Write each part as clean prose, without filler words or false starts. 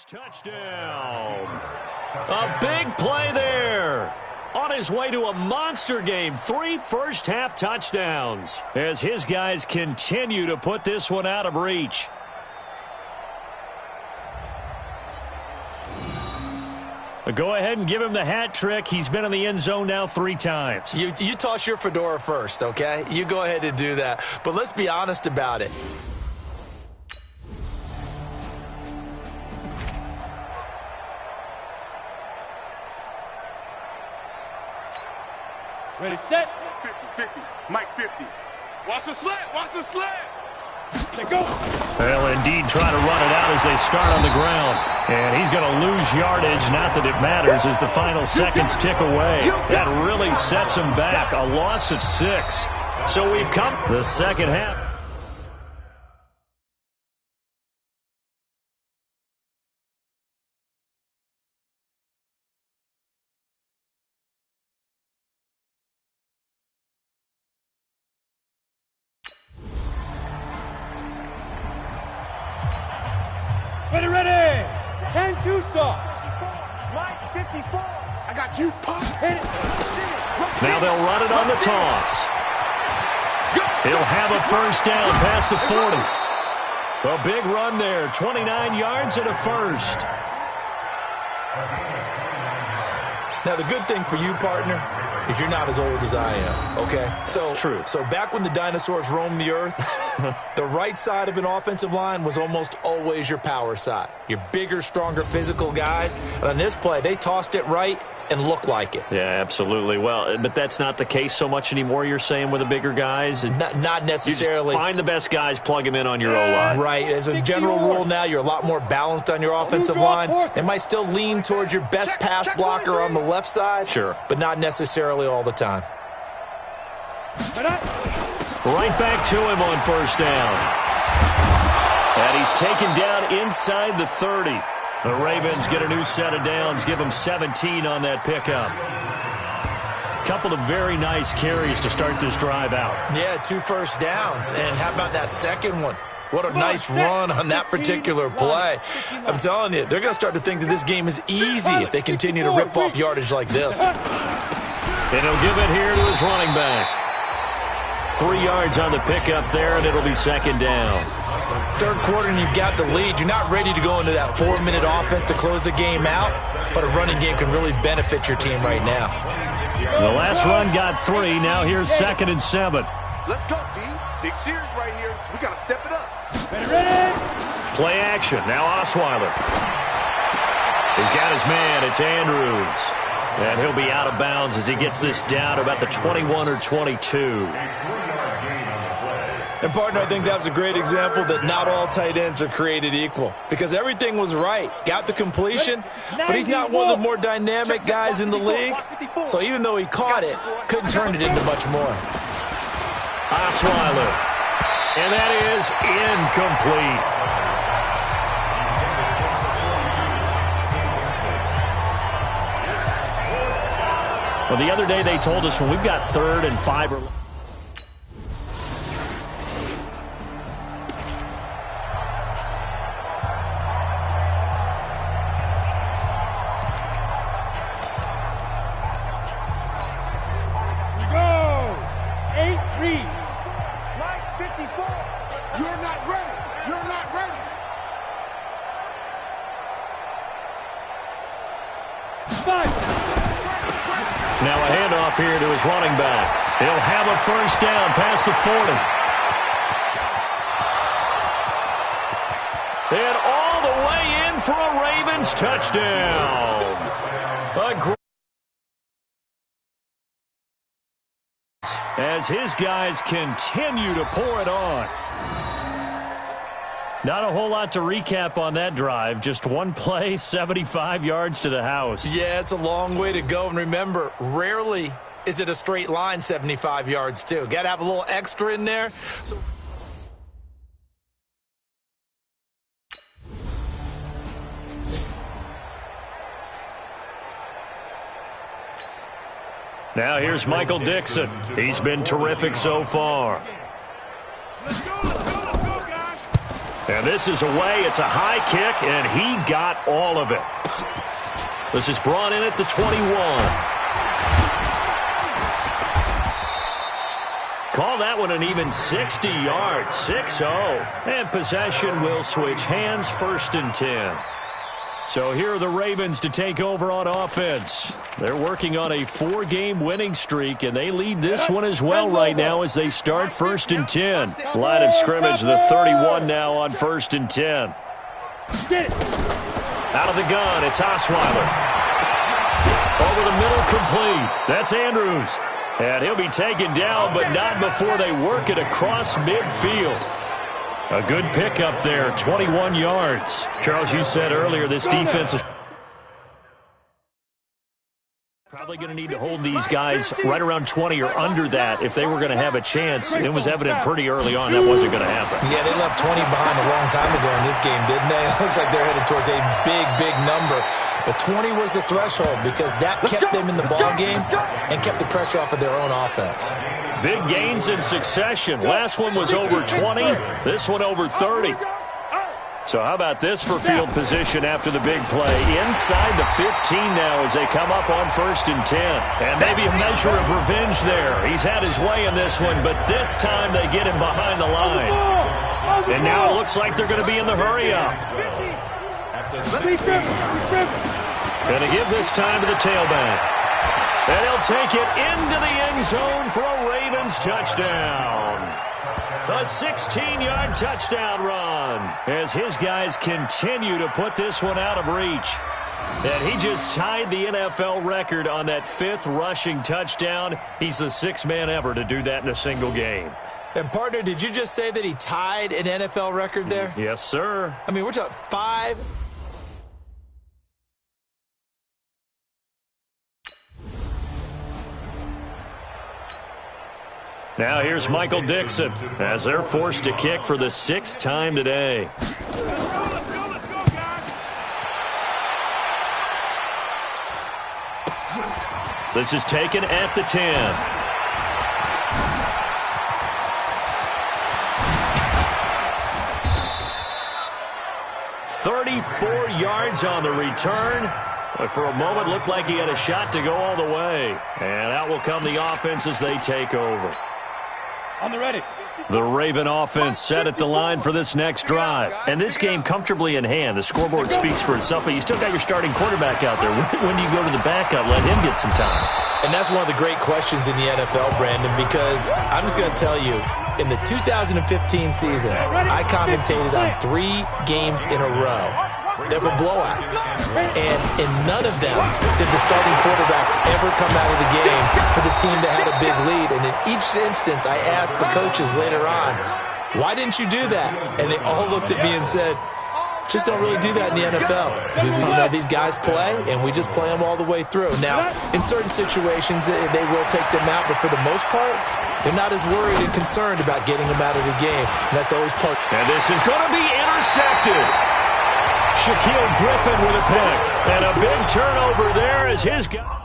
Touchdown. A big play there. On his way to a monster game, 3 first-half touchdowns as his guys continue to put this one out of reach. Go ahead and give him the hat trick. He's been in the end zone now 3 times. You toss your fedora first, okay? You go ahead and do that. But let's be honest about it. Ready, set. 50, Mike 50. Watch the slant, watch the slant. Let go. They'll indeed try to run it out as they start on the ground. And he's going to lose yardage. Not that it matters as the final seconds tick away. That really sets him back. A loss of 6. So we've come the second half. Ready. 10-2 saw. Mike 54. I got you, Pop. Hit it. Now they'll run it on the toss. He'll have a first down past the 40. A big run there, 29 yards and a first. Now, the good thing for you, partner, is you're not as old as I am, okay? So, true. So back when the dinosaurs roamed the earth, the right side of an offensive line was almost always your power side. Your bigger, stronger, physical guys. And on this play, they tossed it right and looked like it. Yeah, absolutely. Well, but that's not the case so much anymore, you're saying, with the bigger guys? Not necessarily. You just find the best guys, plug them in on your O-line. Right. As a general rule now, you're a lot more balanced on your offensive line. It might still lean towards your best pass blocker on the left side. Sure. But not necessarily all the time. Right back to him on first down. And he's taken down inside the 30. The Ravens get a new set of downs, give them 17 on that pickup. Couple of very nice carries to start this drive out. Yeah, 2 first downs. And how about that second one? What a nice run on that particular play. I'm telling you, they're going to start to think that this game is easy if they continue to rip off yardage like this. And he'll give it here to his running back. 3 yards on the pickup there, and it'll be second down. Third quarter and you've got the lead. You're not ready to go into that 4-minute offense to close the game out, but a running game can really benefit your team right now. The last run got 3. Now here's 2nd and 7. Let's go, B. Big series right here. We got to step it up. Ready. Play action. Now Osweiler. He's got his man. It's Andrews. And he'll be out of bounds as he gets this down to about the 21 or 22. And, partner, I think that was a great example that not all tight ends are created equal because everything was right. Got the completion, but he's not one of the more dynamic guys in the league. So even though he caught it, couldn't turn it into much more. Osweiler. And that is incomplete. Well, the other day they told us when we've got 3rd and 5 or now a handoff here to his running back. He'll have a first down past the 40. And all the way in for a Ravens touchdown. As his guys continue to pour it on. Not a whole lot to recap on that drive. Just one play, 75 yards to the house. Yeah, it's a long way to go. And remember, rarely is it a straight line 75 yards, too. Got to have a little extra in there. So now here's Michael Dixon. He's been terrific so far. And this is away. It's a high kick, and he got all of it. This is brought in at the 21. Call that one an even 60 yards, 6-0. And possession will switch hands, 1st and 10. So here are the Ravens to take over on offense. They're working on a 4-game winning streak, and they lead this one as well right now as they start 1st and 10. Line of scrimmage, the 31 now on 1st and 10. Out of the gun, it's Osweiler. Over the middle, complete. That's Andrews. And he'll be taken down, but not before they work it across midfield. A good pickup there, 21 yards. Charles, you said earlier this defense is probably going to need to hold these guys right around 20 or under that if they were going to have a chance. It was evident pretty early on that wasn't going to happen. Yeah, they left 20 behind a long time ago in this game, didn't they? It looks like they're headed towards a big, big number. But 20 was the threshold because that kept them in the ball game and kept the pressure off of their own offense. Big gains in succession. Last one was over 20. This one over 30. So how about this for field position after the big play? Inside the 15 now as they come up on 1st and 10. And maybe a measure of revenge there. He's had his way in this one, but this time they get him behind the line. And now it looks like they're going to be in the hurry-up. Going to give this time to the tailback. And he'll take it into the end zone for a Ravens touchdown. A 16-yard touchdown run as his guys continue to put this one out of reach. And he just tied the NFL record on that 5th rushing touchdown. He's the 6th man ever to do that in a single game. And, partner, did you just say that he tied an NFL record there? Yes, sir. I mean, we're talking 5. Now here's Michael Dixon as they're forced to kick for the 6th time today. This is taken at the 10. "34 yards on the return. But for a moment, looked like he had a shot to go all the way. And out will come the offense as they take over. On the ready. The Raven offense set at the line for this next drive. And this game comfortably in hand. The scoreboard speaks for itself, but you still got your starting quarterback out there. When do you go to the backup? Let him get some time. And that's one of the great questions in the NFL, Brandon, because I'm just going to tell you, in the 2015 season, I commentated on 3 games in a row. There were blowouts. And in none of them did the starting quarterback ever come out of the game for the team that had a big lead. And in each instance, I asked the coaches later on, why didn't you do that? And they all looked at me and said, just don't really do that in the NFL. These guys play, and we just play them all the way through. Now, in certain situations, they will take them out, but for the most part, they're not as worried and concerned about getting them out of the game. And that's always part. And this is going to be intercepted. Shaquille Griffin with a pick. And a big turnover there as his guy.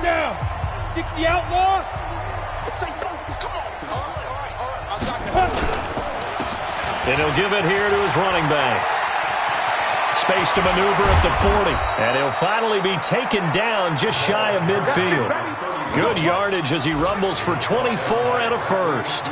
Down. 60 outlaw. And he'll give it here to his running back. Space to maneuver at the 40. And he'll finally be taken down just shy of midfield. Good yardage as he rumbles for 24 and a first.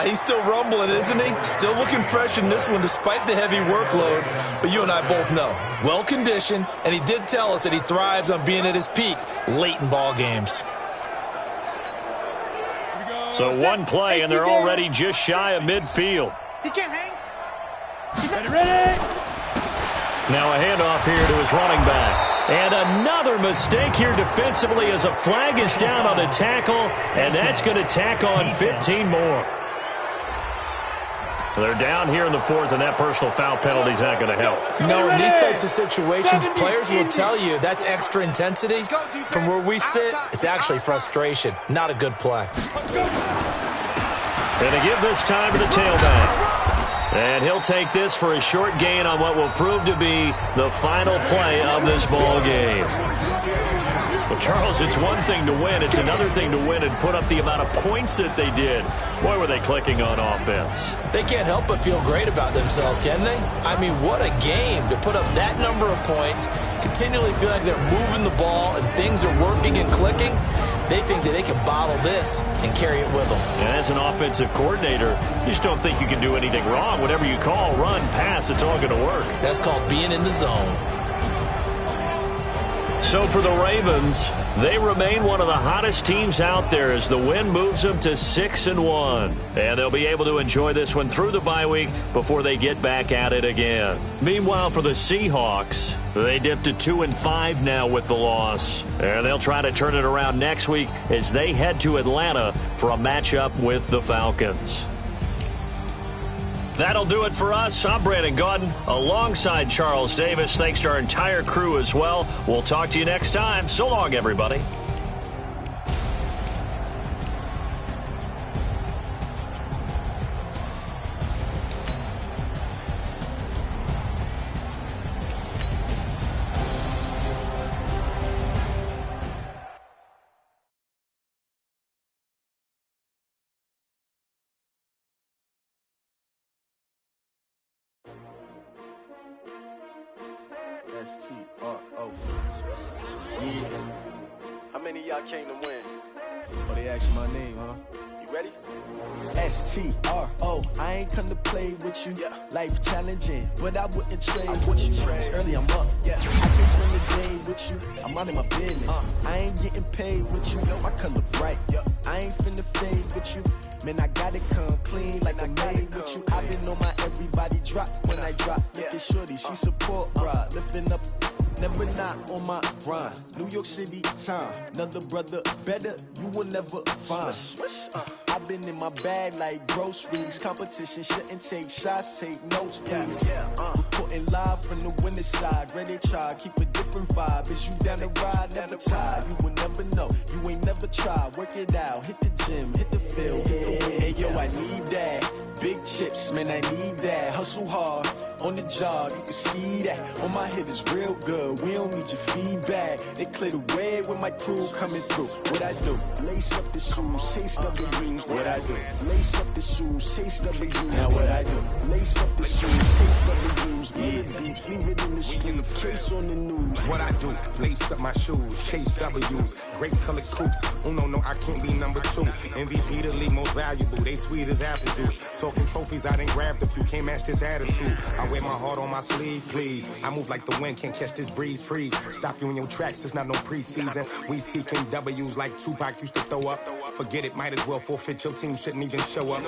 He's still rumbling, isn't he? Still looking fresh in this one despite the heavy workload. But you and I both know, well-conditioned, and he did tell us that he thrives on being at his peak late in ball games. So one play, and they're already just shy of midfield. He can't hang. Ready. Now a handoff here to his running back. And another mistake here defensively as a flag is down on the tackle, and that's going to tack on 15 more. They're down here in the 4th, and that personal foul penalty is not going to help. No, in these types of situations, players will tell you that's extra intensity. From where we sit, it's actually frustration. Not a good play. And they give this time to the tailback. And he'll take this for a short gain on what will prove to be the final play of this ball game. Well, Charles, it's one thing to win. It's another thing to win and put up the amount of points that they did. Boy, were they clicking on offense. They can't help but feel great about themselves, can they? I mean, what a game to put up that number of points, continually feel like they're moving the ball and things are working and clicking. They think that they can bottle this and carry it with them. And as an offensive coordinator, you just don't think you can do anything wrong. Whatever you call, run, pass, it's all going to work. That's called being in the zone. So for the Ravens, they remain one of the hottest teams out there as the win moves them to 6-1. And they'll be able to enjoy this one through the bye week before they get back at it again. Meanwhile, for the Seahawks, they dipped to 2-5 now with the loss. And they'll try to turn it around next week as they head to Atlanta for a matchup with the Falcons. That'll do it for us. I'm Brandon Gaudin alongside Charles Davis. Thanks to our entire crew as well. We'll talk to you next time. So long, everybody. S-T-R-O. Yeah. How many of y'all came to win? Oh, they asked my name, huh? You ready? S-T-R-O. I ain't come to play with you. Yeah. Life challenging, but I wouldn't trade with you. It's early, I'm up. Yeah. I can spend the day with you. I'm out of my business. I ain't getting paid with you. My color bright. I ain't finna fade with you. Man, I gotta come clean like I made with you. I've been on my everybody drop when I drop. Look at shorty, she support ride. Lifting up, never not on my grind. New York City time, another brother better, you will never find. I've been in my bag like groceries. Competition shouldn't take shots, take notes, please. Reporting live from the winning side. Ready to try, keep a different vibe. Is you down the ride, never tired. You will never know, you ain't never tried. Work it out, hit the gym, hit the field. Hey yo, I need that. Big chips, man, I need that. Hustle hard, on the job, you can see that. On my head is real good, we don't need your feedback. They clear the way with my crew coming through. What I do? Lace up the shoes, chase W's. What I do? Lace up the shoes, chase W's. Now what I do? Lace up the shoes, chase W's. Yeah, beats, leave it in the street, case on the news. What I do? Lace up my shoes, chase W's. Great colored coops. Uno, no, I can't be number 2. MVP the league most valuable. They sweet as apple juice. Talking trophies, I didn't grab the few. Can't match this attitude. I wear my heart on my sleeve, please. I move like the wind, can't catch this breeze, freeze. Stop you in your tracks, there's not no preseason. We seeking W's like Tupac used to throw up. Forget it, might as well forfeit. Your team shouldn't even show up.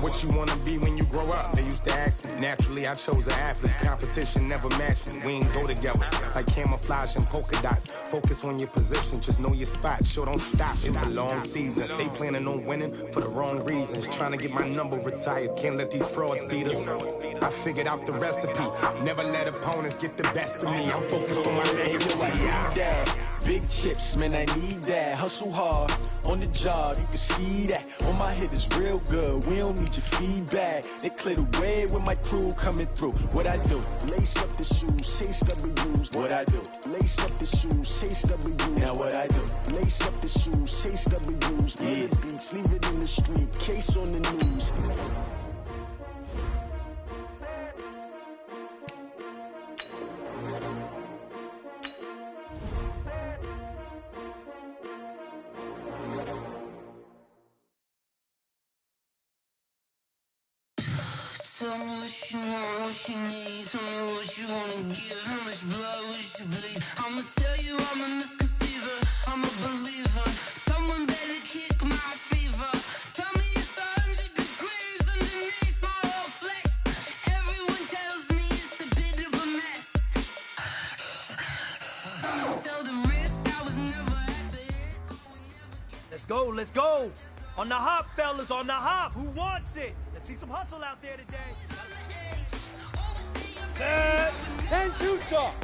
What you wanna be when you grow up? They used to ask me. Naturally, I chose an athlete. Competition never matched me. We ain't go together like camouflage and polka dots. Focus on your position, just know your spot. Sure, don't stop. It's a long season. They planning on winning for the wrong reasons. Trying to get my number retired. Can't let these frauds beat us. I figured out the recipe. Never let opponents get the best of me. I'm focused on my legacy. Big chips, man, I need that. Hustle hard, on the job, you can see that. On my head is real good, we don't need your feedback. They clear the way with my crew coming through. What I do? Lace up the shoes, chase W's. What I do? Lace up the shoes, chase W's. Now what I do? Lace up the shoes, chase W's. Yeah, beats, leave it in the street, case on the news. Tell me what you want, what you need. Tell me what you wanna give. How much blood would you bleed? I'ma tell you I'm a misconceiver. I'm a believer. Someone better kick my fever. Tell me it's 100 degrees underneath my whole flesh. Everyone tells me it's a bit of a mess. I'ma tell the risk I was never at the end. Let's go, let's go. On the hop, fellas, on the hop. Who wants it? Let's see some hustle out there today. Set. And 2 stop.